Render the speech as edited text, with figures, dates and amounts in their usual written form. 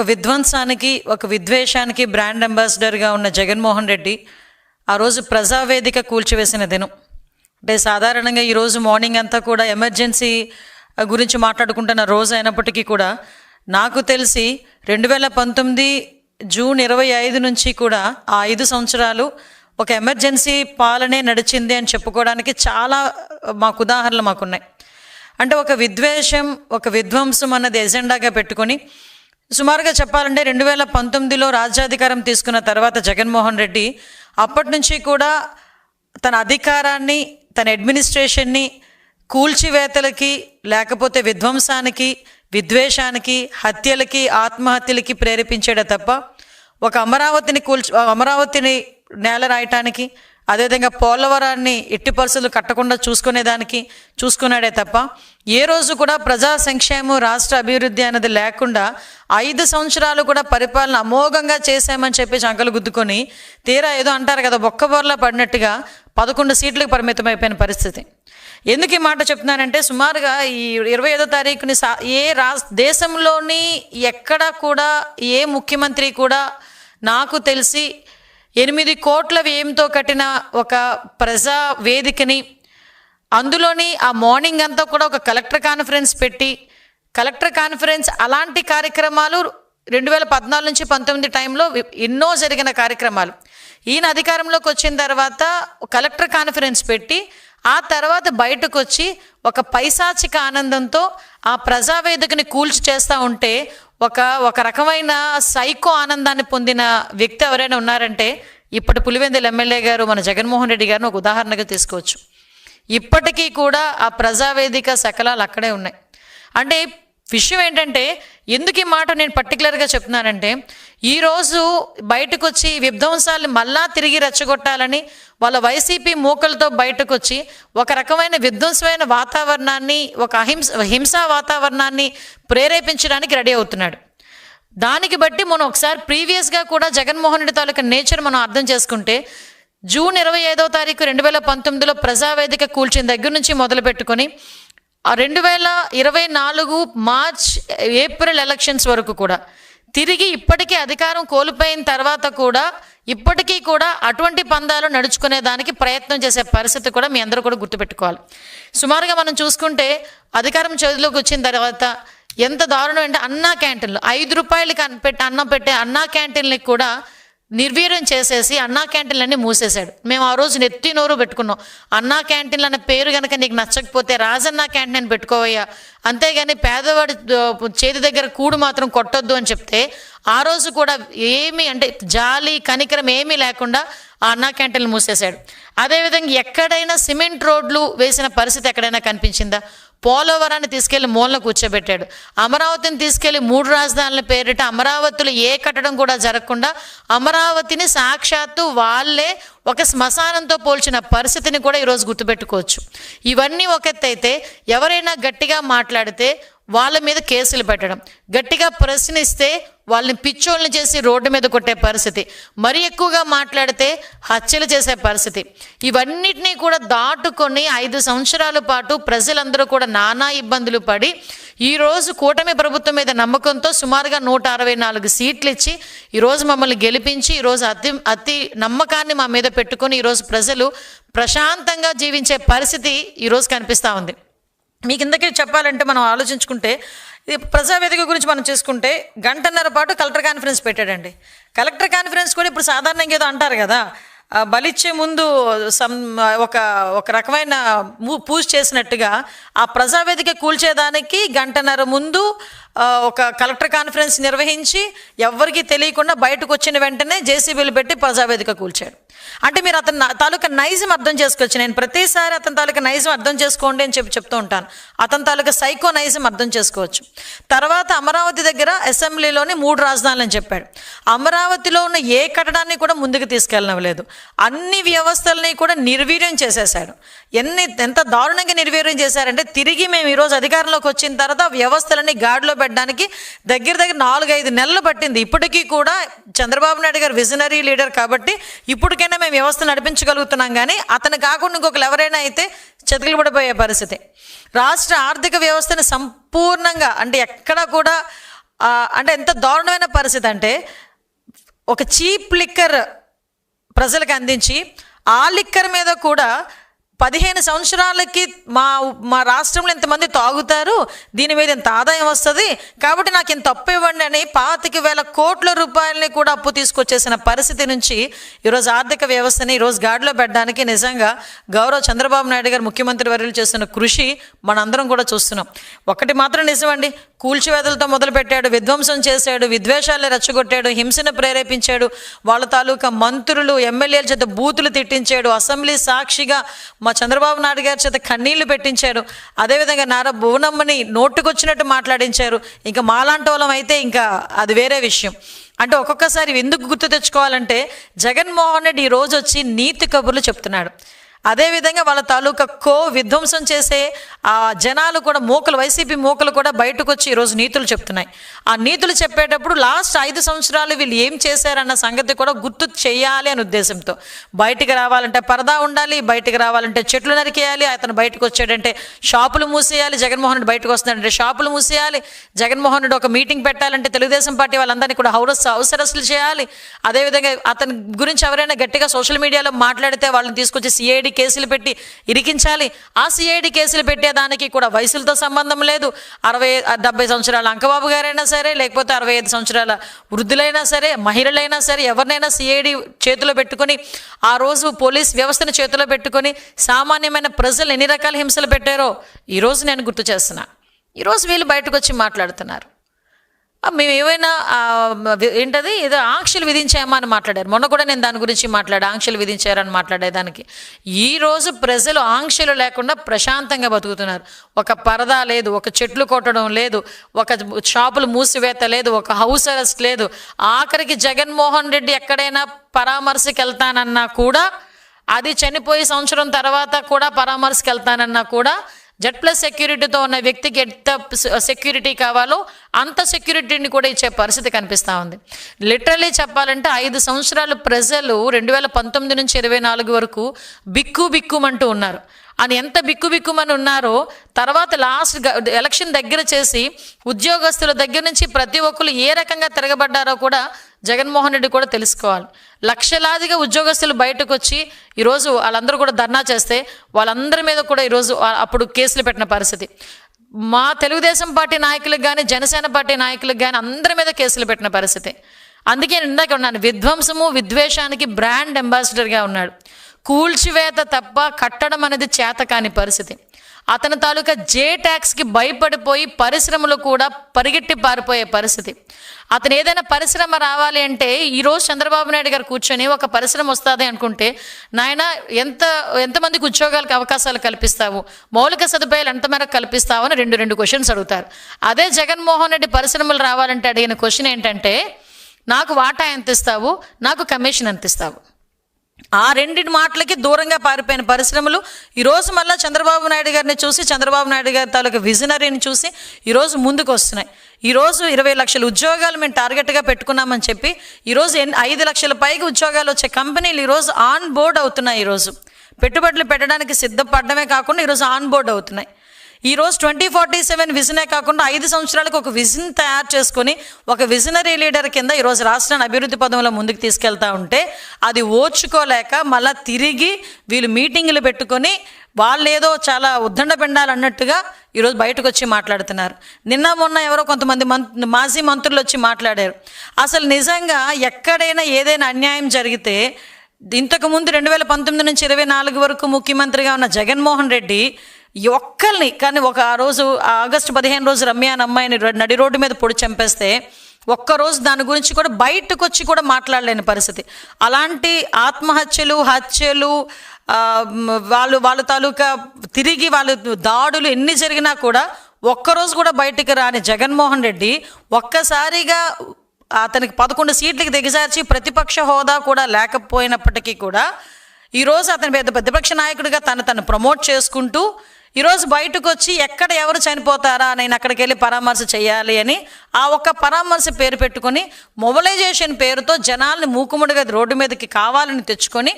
ఒక విధ్వంసానికి, ఒక విద్వేషానికి బ్రాండ్ అంబాసిడర్గా ఉన్న జగన్మోహన్ రెడ్డి ఆ రోజు ప్రజావేదిక కూల్చివేసిన దినం. అంటే సాధారణంగా ఈరోజు మార్నింగ్ అంతా కూడా ఎమర్జెన్సీ గురించి మాట్లాడుకుంటున్న రోజు అయినప్పటికీ కూడా నాకు తెలిసి 2019 జూన్ 25 నుంచి కూడా ఆ 5 సంవత్సరాలు ఒక ఎమర్జెన్సీ పాలనే నడిచింది అని చెప్పుకోవడానికి చాలా ఉదాహరణలు మాకున్నాయి. అంటే ఒక విద్వేషం, ఒక విధ్వంసం అన్నది ఎజెండాగా పెట్టుకొని సుమారుగా చెప్పాలంటే 2019లో రాజ్యాధికారం తీసుకున్న తర్వాత జగన్మోహన్ రెడ్డి అప్పటి నుంచి కూడా తన అధికారాన్ని, తన అడ్మినిస్ట్రేషన్ని కూల్చివేతలకి, లేకపోతే విధ్వంసానికి, విద్వేషానికి, హత్యలకి, ఆత్మహత్యలకి ప్రేరేపించాడే తప్ప ఒక అమరావతిని నేల రాయటానికి, అదేవిధంగా పోలవరాన్ని ఎట్టి పరిస్థితులు కట్టకుండా చూసుకున్నాడే తప్ప ఏ రోజు కూడా ప్రజా సంక్షేమం, రాష్ట్ర అభివృద్ధి అనేది లేకుండా 5 సంవత్సరాలు కూడా పరిపాలన అమోఘంగా చేశామని చెప్పేసి అంకలు గుద్దుకొని తీరా ఏదో అంటారు కదా, బొక్కబోర్లా పడినట్టుగా 11 సీట్లకు పరిమితమైపోయిన పరిస్థితి. ఎందుకు ఈ మాట చెప్తున్నానంటే సుమారుగా ఈ 25వ తారీఖుని దేశంలోని ఎక్కడ కూడా ఏ ముఖ్యమంత్రి కూడా నాకు తెలిసి 8 కోట్ల వ్యయంతో కట్టిన ఒక ప్రజా వేదికని, అందులోని ఆ మార్నింగ్ అంతా కూడా ఒక కలెక్టర్ కాన్ఫరెన్స్ పెట్టి, కలెక్టర్ కాన్ఫరెన్స్ అలాంటి కార్యక్రమాలు 2014 నుంచి 19 టైంలో ఎన్నో జరిగిన కార్యక్రమాలు. ఈయన అధికారంలోకి వచ్చిన తర్వాత కలెక్టర్ కాన్ఫరెన్స్ పెట్టి ఆ తర్వాత బయటకు వచ్చి ఒక పైశాచిక ఆనందంతో ఆ ప్రజావేదికని చేస్తూ ఉంటే ఒక రకమైన సైకో ఆనందాన్ని పొందిన వ్యక్తి ఎవరైనా ఉన్నారంటే ఇప్పటి పులివెందుల ఎమ్మెల్యే గారు మన జగన్మోహన్ రెడ్డి గారిని ఒక ఉదాహరణగా తీసుకోవచ్చు. ఇప్పటికీ కూడా ఆ ప్రజావేదిక శకలాలు అక్కడే ఉన్నాయి. అంటే విషయం ఏంటంటే ఎందుకు ఈ మాట నేను పర్టికులర్గా చెప్తున్నానంటే ఈరోజు బయటకు వచ్చి విధ్వంసాలను మళ్ళా తిరిగి రెచ్చగొట్టాలని వాళ్ళ వైసీపీ మూకలతో బయటకు వచ్చి ఒక రకమైన విధ్వంసమైన వాతావరణాన్ని, ఒక హింసా వాతావరణాన్ని ప్రేరేపించడానికి రెడీ అవుతున్నాడు. దానికి బట్టి మనం ఒకసారి ప్రీవియస్గా కూడా జగన్మోహన్ రెడ్డి తాలూకా నేచర్ మనం అర్థం చేసుకుంటే జూన్ 25వ తారీఖు 2019లో ప్రజావేదిక కూల్చిన దగ్గర నుంచి మొదలు పెట్టుకొని 2024 మార్చ్, ఏప్రిల్ ఎలక్షన్స్ వరకు కూడా తిరిగి ఇప్పటికీ అధికారం కోల్పోయిన తర్వాత కూడా ఇప్పటికీ కూడా అటువంటి పందాలు నడుచుకునే దానికి ప్రయత్నం చేసే పరిస్థితి కూడా మీ అందరూ కూడా గుర్తుపెట్టుకోవాలి. సుమారుగా మనం చూసుకుంటే అధికారం చేతిలోకి వచ్చిన తర్వాత ఎంత దారుణం అంటే అన్నా క్యాంటీన్లు 5 రూపాయలకి అన్నం పెట్టే అన్నా క్యాంటీన్లకి కూడా నిర్వీర్యం చేసేసి అన్నా క్యాంటీన్లన్నీ మూసేశాడు. మేము ఆ రోజు నెత్తి నోరు పెట్టుకున్నాం, అన్నా క్యాంటీన్లు అన్న పేరు కనుక నీకు నచ్చకపోతే రాజన్నా క్యాంటీన్ అని పెట్టుకోవయ్యా, అంతేగాని పేదవాడి చేతి దగ్గర కూడు మాత్రం కొట్టొద్దు అని చెప్తే ఆ రోజు కూడా ఏమీ అంటే జాలి కనికరం ఏమీ లేకుండా ఆ అన్నా క్యాంటీన్లు మూసేశాడు. అదేవిధంగా ఎక్కడైనా సిమెంట్ రోడ్లు వేసిన పరిస్థితి ఎక్కడైనా కనిపించిందా? పోలవరాన్ని తీసుకెళ్లి మూలన కూర్చోబెట్టాడు. అమరావతిని తీసుకెళ్లి 3 రాజధానుల పేరిట అమరావతిలో ఏ కట్టడం కూడా జరగకుండా అమరావతిని సాక్షాత్తు వాళ్ళే ఒక శ్మశానంతో పోల్చిన పరిస్థితిని కూడా ఈరోజు గుర్తుపెట్టుకోవచ్చు. ఇవన్నీ ఒక ఎత్తు అయితే ఎవరైనా గట్టిగా మాట్లాడితే వాళ్ళ మీద కేసులు పెట్టడం, గట్టిగా ప్రశ్నిస్తే వాళ్ళని పిచ్చోళ్ళని చేసి రోడ్డు మీద కొట్టే పరిస్థితి, మరీ ఎక్కువగా మాట్లాడితే హత్యలు చేసే పరిస్థితి, ఇవన్నిటినీ కూడా దాటుకొని 5 సంవత్సరాల పాటు ప్రజలందరూ కూడా నానా ఇబ్బందులు పడి ఈరోజు కూటమి ప్రభుత్వం మీద నమ్మకంతో సుమారుగా 164 సీట్లు ఇచ్చి ఈరోజు మమ్మల్ని గెలిపించి ఈరోజు అతి నమ్మకాన్ని మా మీద పెట్టుకొని ఈరోజు ప్రజలు ప్రశాంతంగా జీవించే పరిస్థితి ఈరోజు కనిపిస్తూ ఉంది. మీకు ఇందుకే చెప్పాలంటే మనం ఆలోచించుకుంటే ఇది ప్రజావేదిక గురించి మనం చూసుకుంటే 1.5 గంటల పాటు కలెక్టర్ కాన్ఫరెన్స్ పెట్టాడండి. కలెక్టర్ కాన్ఫరెన్స్ కూడా ఇప్పుడు సాధారణంగా ఏదో అంటారు కదా, బలిచ్చే ముందు ఒక రకమైన పూజ చేసినట్టుగా ఆ ప్రజావేదిక కూల్చేదానికి 1.5 గంటల ముందు ఒక కలెక్టర్ కాన్ఫరెన్స్ నిర్వహించి ఎవరికి తెలియకుండా బయటకు వచ్చిన వెంటనే జేసీబీలు పెట్టి ప్రజావేదిక కూల్చాడు. అంటే మీరు అతని తాలూకా నైజం అర్థం చేసుకోవచ్చు. నేను ప్రతిసారి అతని తాలూకా నైజం అర్థం చేసుకోండి అని చెప్తూ ఉంటాను. అతని తాలూకా సైకో నైజం అర్థం చేసుకోవచ్చు. తర్వాత అమరావతి దగ్గర అసెంబ్లీలోని 3 రాజధానులు అని చెప్పాడు. అమరావతిలో ఉన్న ఏ కట్టడాన్ని కూడా ముందుకు తీసుకెళ్ళనవలేదు. అన్ని వ్యవస్థలని కూడా నిర్వీర్యం చేసేశాడు. ఎంత దారుణంగా నిర్వీర్యం చేశారంటే తిరిగి మేము ఈరోజు అధికారంలోకి వచ్చిన తర్వాత వ్యవస్థలని గాడిలో పెట్టడానికి దగ్గర 4-5 నెలలు పట్టింది. ఇప్పటికీ కూడా చంద్రబాబు నాయుడు గారు విజనరీ లీడర్ కాబట్టి ఇప్పటికైనా మేము వ్యవస్థ నడిపించగలుగుతున్నాం. కానీ అతను కాకుండా ఇంకొకరు ఎవరైనా అయితే చతికిలు పడిపోయే పరిస్థితి. రాష్ట్ర ఆర్థిక వ్యవస్థని సంపూర్ణంగా అంటే ఎక్కడ కూడా అంటే ఎంత దారుణమైన పరిస్థితి అంటే ఒక చీప్ లిక్కర్ ప్రజలకు అందించి ఆ లిక్కర్ మీద కూడా 15 సంవత్సరాలకి మా రాష్ట్రంలో ఇంతమంది తాగుతారు, దీని మీద ఇంత ఆదాయం వస్తుంది కాబట్టి నాకు ఇంత అప్పు ఇవ్వండి అని 25,000 కోట్ల రూపాయలని కూడా అప్పు తీసుకొచ్చేసిన పరిస్థితి నుంచి ఈరోజు ఆర్థిక వ్యవస్థని ఈరోజు గాడిలో పెట్టడానికి నిజంగా గౌరవ చంద్రబాబు నాయుడు గారు ముఖ్యమంత్రి వర్యులు చేస్తున్న కృషి మనందరం కూడా చూస్తున్నాం. ఒకటి మాత్రం నిజమండి, కూల్చివేతలతో మొదలుపెట్టాడు, విధ్వంసం చేశాడు, విద్వేషాలను రెచ్చగొట్టాడు, హింసను ప్రేరేపించాడు, వాళ్ళ తాలూకా మంత్రులు ఎమ్మెల్యేల చేత బూతులు తిట్టించాడు, అసెంబ్లీ సాక్షిగా మా చంద్రబాబు నాయుడు గారి చేత కన్నీళ్లు పెట్టించారు, అదేవిధంగా నారా భువనమ్మని నోటుకొచ్చినట్టు మాట్లాడించారు. ఇంకా మాలాంటి వాళ్ళం అయితే ఇంకా అది వేరే విషయం. అంటే ఒక్కొక్కసారి ఎందుకు గుర్తు తెచ్చుకోవాలంటే జగన్మోహన్ రెడ్డి ఈరోజు వచ్చి నీతి కబుర్లు చెప్తున్నాడు. అదేవిధంగా వాళ్ళ తాలూకా విధ్వంసం చేసే ఆ జనాలు కూడా మూకలు, వైసీపీ మూకలు కూడా బయటకు వచ్చి ఈరోజు నీతులు చెప్తున్నాయి. ఆ నీతులు చెప్పేటప్పుడు లాస్ట్ 5 సంవత్సరాలు వీళ్ళు ఏం చేశారన్న సంగతి కూడా గుర్తు చేయాలి అనే ఉద్దేశంతో బయటికి రావాలంటే పరదా ఉండాలి, బయటికి రావాలంటే చెట్లు నరికేయాలి, అతను బయటకు వచ్చాడంటే షాపులు మూసేయాలి, జగన్మోహన్ రెడ్డి బయటకు వస్తున్నాడంటే షాపులు మూసేయాలి, జగన్మోహన్ రెడ్డి ఒక మీటింగ్ పెట్టాలంటే తెలుగుదేశం పార్టీ వాళ్ళందరినీ కూడా హౌస్ అరెస్టులు చేయాలి. అదేవిధంగా అతని గురించి ఎవరైనా గట్టిగా సోషల్ మీడియాలో మాట్లాడితే వాళ్ళని తీసుకొచ్చి సిఐడి కేసులు పెట్టి ఇరికించాలి. ఆ సిఐడి కేసులు పెట్టేదానికి కూడా వయసులతో సంబంధం లేదు. 60-70 సంవత్సరాల అంకబాబు గారైనా సరే, లేకపోతే 65 సంవత్సరాల వృద్ధులైనా సరే, మహిళలైనా సరే, ఎవరినైనా సిఐడి చేతిలో పెట్టుకొని ఆ రోజు పోలీస్ వ్యవస్థను చేతిలో పెట్టుకొని సామాన్యమైన ప్రజలు ఎన్ని రకాల హింసలు పెట్టారో ఈరోజు నేను గుర్తు చేస్తున్నా. ఈరోజు వీళ్ళు బయటకు వచ్చి మాట్లాడుతున్నారు. మేము ఏమైనా ఏంటది ఏదో ఆంక్షలు విధించామా అని మాట్లాడారు. మొన్న కూడా నేను దాని గురించి ఆంక్షలు విధించారని మాట్లాడేదానికి. ఈరోజు ప్రజలు ఆంక్షలు లేకుండా ప్రశాంతంగా బతుకుతున్నారు. ఒక పరదా లేదు, ఒక చెట్లు కొట్టడం లేదు, ఒక షాపులు మూసివేత లేదు, ఒక హౌస్ అరెస్ట్ లేదు. ఆఖరికి జగన్మోహన్ రెడ్డి ఎక్కడైనా పరామర్శకి వెళ్తానన్నా కూడా, అది చనిపోయి సంవత్సరం తర్వాత కూడా పరామర్శకి వెళ్తానన్నా కూడా Z+ సెక్యూరిటీతో ఉన్న వ్యక్తికి ఎంత సెక్యూరిటీ కావాలో అంత సెక్యూరిటీని కూడా ఇచ్చే పరిస్థితి కనిపిస్తూ ఉంది. లిటరలీ చెప్పాలంటే 5 సంవత్సరాలు ప్రజలు 2019 నుంచి 24 వరకు బిక్కుమంటూ ఉన్నారు. అని ఎంత బిక్కుమని ఉన్నారో తర్వాత లాస్ట్ ఎలక్షన్ దగ్గర చేసి ఉద్యోగస్తుల దగ్గర నుంచి ప్రతి ఒక్కరు ఏ రకంగా తిరగబడ్డారో కూడా జగన్మోహన్ రెడ్డి కూడా తెలుసుకోవాలి. లక్షలాదిగా ఉద్యోగస్తులు బయటకు వచ్చి ఈరోజు వాళ్ళందరూ కూడా ధర్నా చేస్తే వాళ్ళందరి మీద కూడా ఈరోజు అప్పుడు కేసులు పెట్టిన పరిస్థితి. మా తెలుగుదేశం పార్టీ నాయకులకు కానీ, జనసేన పార్టీ నాయకులకు కానీ అందరి మీద కేసులు పెట్టిన పరిస్థితి. అందుకే ఇందాక ఉన్నాను, విధ్వంసము విద్వేషానికి బ్రాండ్ అంబాసిడర్గా ఉన్నాడు. కూల్చివేత తప్ప కట్టడం అనేది చేతకాని పరిస్థితి. అతని తాలూకా ట్యాక్స్కి భయపడిపోయి పరిశ్రమలు కూడా పరిగెట్టి పారిపోయే పరిస్థితి. అతను ఏదైనా పరిశ్రమ రావాలి అంటే ఈరోజు చంద్రబాబు నాయుడు గారు కూర్చొని ఒక పరిశ్రమ వస్తుంది అనుకుంటే, నాయన ఎంతమందికి ఉద్యోగాలకు అవకాశాలు కల్పిస్తావు, మౌలిక సదుపాయాలు ఎంత మేరకు కల్పిస్తావు అని రెండు క్వశ్చన్స్ అడుగుతారు. అదే జగన్మోహన్ రెడ్డి పరిశ్రమలు రావాలంటే అడిగిన క్వశ్చన్ ఏంటంటే, నాకు వాటా ఎంత ఇస్తావు, నాకు కమిషన్ ఎంత ఇస్తావు. ఆ రెండింటి మాటలకి దూరంగా పారిపోయిన పరిశ్రమలు ఈరోజు మళ్ళీ చంద్రబాబు నాయుడు గారిని చూసి, చంద్రబాబు నాయుడు గారి తాలూకా విజనరీని చూసి ఈరోజు ముందుకు వస్తున్నాయి. ఈరోజు 20 లక్షల ఉద్యోగాలు మేము టార్గెట్గా పెట్టుకున్నామని చెప్పి ఈరోజు 5 లక్షల పైగా ఉద్యోగాలు వచ్చే కంపెనీలు ఈరోజు ఆన్ బోర్డ్ అవుతున్నాయి. ఈరోజు పెట్టుబడులు పెట్టడానికి సిద్ధపడమే కాకుండా ఈరోజు ఆన్ బోర్డ్ అవుతున్నాయి. ఈరోజు 2047 విజనే కాకుండా 5 సంవత్సరాలకు ఒక విజన్ తయారు చేసుకొని ఒక విజనరీ లీడర్ కింద ఈరోజు రాష్ట్రాన్ని అభివృద్ధి పదంలో ముందుకు తీసుకెళ్తా ఉంటే అది ఓర్చుకోలేక మళ్ళీ తిరిగి వీళ్ళు మీటింగులు పెట్టుకొని వాళ్ళు ఏదో చాలా ఉద్దండ పిండాలు అన్నట్టుగా ఈరోజు బయటకు వచ్చి మాట్లాడుతున్నారు. మొన్న ఎవరో కొంతమంది మాజీ మంత్రులు వచ్చి మాట్లాడారు. అసలు నిజంగా ఎక్కడైనా ఏదైనా అన్యాయం జరిగితే ఇంతకుముందు 2019 నుంచి 24 వరకు ముఖ్యమంత్రిగా ఉన్న జగన్మోహన్ రెడ్డి ఒక్కరిని కానీ ఆ రోజు ఆగస్టు 15 రోజు రమ్య అనే అమ్మాయిని నడి రోడ్డు మీద పొడి చంపేస్తే ఒక్కరోజు దాని గురించి కూడా బయటకు వచ్చి కూడా మాట్లాడలేని పరిస్థితి. అలాంటి ఆత్మహత్యలు, హత్యలు, వాళ్ళ తాలూకా తిరిగి వాళ్ళు దాడులు ఎన్ని జరిగినా కూడా ఒక్కరోజు కూడా బయటికి రాని జగన్మోహన్ రెడ్డి ఒక్కసారిగా అతనికి 11 సీట్లకి దిగజార్చి ప్రతిపక్ష హోదా కూడా లేకపోయినప్పటికీ కూడా ఈరోజు అతని ప్రతిపక్ష నాయకుడిగా తను ప్రమోట్ చేసుకుంటూ ఈరోజు బయటకు వచ్చి ఎక్కడ ఎవరు చనిపోతారా నేను అక్కడికి వెళ్ళి పరామర్శ చేయాలి అని ఆ ఒక్క పరామర్శ పేరు పెట్టుకొని మొబిలైజేషన్ పేరుతో జనాల్ని మూకుముడిగా రోడ్డు మీదకి కావాలని తెచ్చుకొని